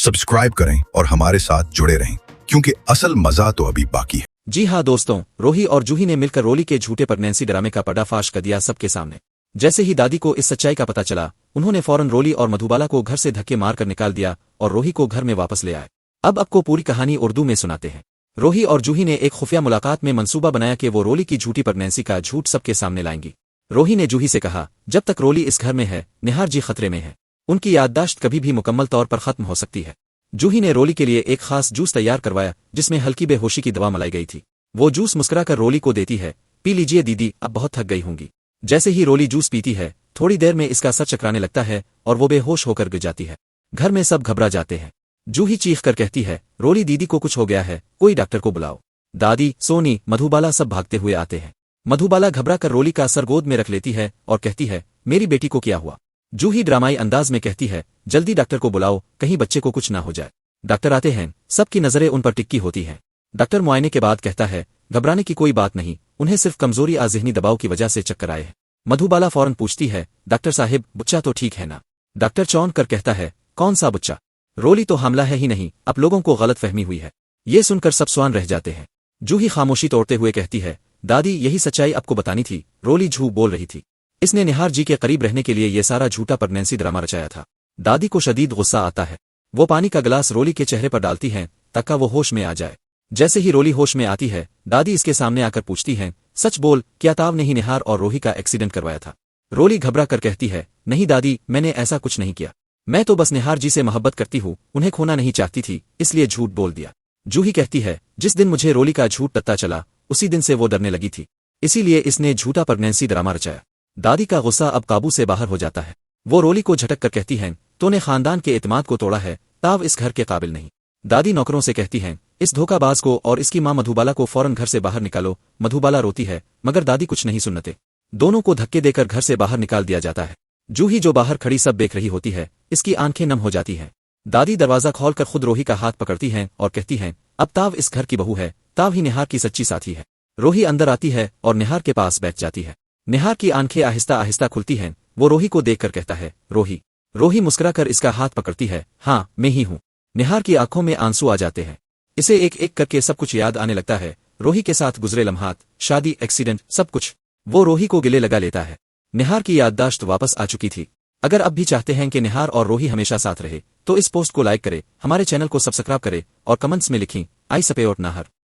Subscribe करें और हमारे साथ जुड़े रहें, क्योंकि असल मजा तो अभी बाकी है। जी हाँ दोस्तों, रोही और जूही ने मिलकर रोली के झूठे प्रेगनेंसी ड्रामे का पर्दाफाश कर दिया सबके सामने। जैसे ही दादी को इस सच्चाई का पता चला, उन्होंने फौरन रोली और मधुबाला को घर से धक्के मारकर निकाल दिया और रोही को घर में वापस ले आए। अब आपको पूरी कहानी उर्दू में सुनाते हैं। रोही और जूही ने एक खुफिया मुलाकात में मंसूबा बनाया कि वो रोली की झूठी प्रेगनेंसी का झूठ सबके सामने लाएंगी। रोही ने जूही से कहा, जब तक रोली इस घर में है, निहार जी खतरे में है। उनकी याददाश्त कभी भी मुकम्मल तौर पर खत्म हो सकती है। जूही ने रोली के लिए एक खास जूस तैयार करवाया जिसमें हल्की बेहोशी की दवा मलाई गई थी। वो जूस मुस्कुराकर रोली को देती है, पी लीजिए दीदी, अब बहुत थक गई होंगी। जैसे ही रोली जूस पीती है, थोड़ी देर में इसका सर चकराने लगता है और वो बेहोश होकर गिर जाती है। घर में सब घबरा जाते हैं। जूही चीख कर कहती है, रोली दीदी को कुछ हो गया है, कोई डॉक्टर को बुलाओ। दादी, सोनी, मधुबाला सब भागते हुए आते हैं। मधुबाला घबरा कर रोली का सर गोद में रख लेती है और कहती है, मेरी बेटी को क्या हुआ। जूही ड्रामाई अंदाज में कहती है, जल्दी डॉक्टर को बुलाओ, कहीं बच्चे को कुछ ना हो जाए। डॉक्टर आते हैं, सबकी नजरें उन पर टिक्की होती हैं। डॉक्टर मुआयने के बाद कहता है, घबराने की कोई बात नहीं, उन्हें सिर्फ कमजोरी या ज़हनी दबाव की वजह से चक्कर आए हैं। मधुबाला फौरन पूछती है, डॉक्टर साहिब, बच्चा तो ठीक है ना। डॉक्टर चौंक कर कहता है, कौन सा बच्चा, रोली तो हामला है ही नहीं, आप लोगों को गलत फहमी हुई है। ये सुनकर सब स्वान रह जाते हैं। जूही खामोशी तोड़ते हुए कहती है, दादी यही सच्चाई आपको बतानी थी, रोली झूठ बोल रही थी। इसने निहार जी के करीब रहने के लिए ये सारा झूठा प्रेगनेंसी ड्रामा रचाया था। दादी को शदीद गुस्सा आता है। वो पानी का गिलास रोली के चेहरे पर डालती हैं ताकि वो होश में आ जाए। जैसे ही रोली होश में आती है, दादी इसके सामने आकर पूछती हैं, सच बोल, क्या ताव ने ही निहार और रोही का एक्सीडेंट करवाया था। रोली घबरा कर कहती है, नहीं दादी, मैंने ऐसा कुछ नहीं किया। मैं तो बस निहार जी से मोहब्बत करती हूँ, उन्हें खोना नहीं चाहती थी, इसलिए झूठ बोल दिया। जूही कहती है, जिस दिन मुझे रोली का झूठ पता चला, उसी दिन से वो डरने लगी थी, इसीलिए इसने झूठा प्रेगनेंसी ड्रामा रचाया। दादी का गुस्सा अब काबू से बाहर हो जाता है। वो रोली को झटक कर कहती हैं, तूने खानदान के एतमाद को तोड़ा है, ताव इस घर के काबिल नहीं। दादी नौकरों से कहती हैं, इस धोखाबाज को और इसकी मां मधुबाला को फौरन घर से बाहर निकालो। मधुबाला रोती है, मगर दादी कुछ नहीं सुनते। दोनों को धक्के देकर घर से बाहर निकाल दिया जाता है। जूही जो बाहर खड़ी सब देख रही होती है, इसकी आंखें नम हो जाती हैं। दादी दरवाजा खोलकर खुद रोही का हाथ पकड़ती हैं और कहती हैं, अब ताव इस घर की बहू है, ताव ही निहार की सच्ची साथी है। रोही अंदर आती है और निहार के पास बैठ जाती है। निहार की आंखें आहिस्ता आहिस्ता खुलती हैं। वो रोही को देखकर कहता है, रोही। रोही मुस्कुराकर इसका हाथ पकड़ती है, हाँ मैं ही हूँ। निहार की आंखों में आंसू आ जाते हैं। इसे एक एक करके सब कुछ याद आने लगता है, रोही के साथ गुजरे लम्हात, शादी, एक्सीडेंट, सब कुछ। वो रोही को गिले लगा लेता है। निहार की याददाश्त वापस आ चुकी थी। अगर अब भी चाहते हैं कि निहार और रोही हमेशा साथ रहे, तो इस पोस्ट को लाइक करें, हमारे चैनल को सब्सक्राइब करें और कमेंट्स में लिखें, आई सपोर्ट निहार।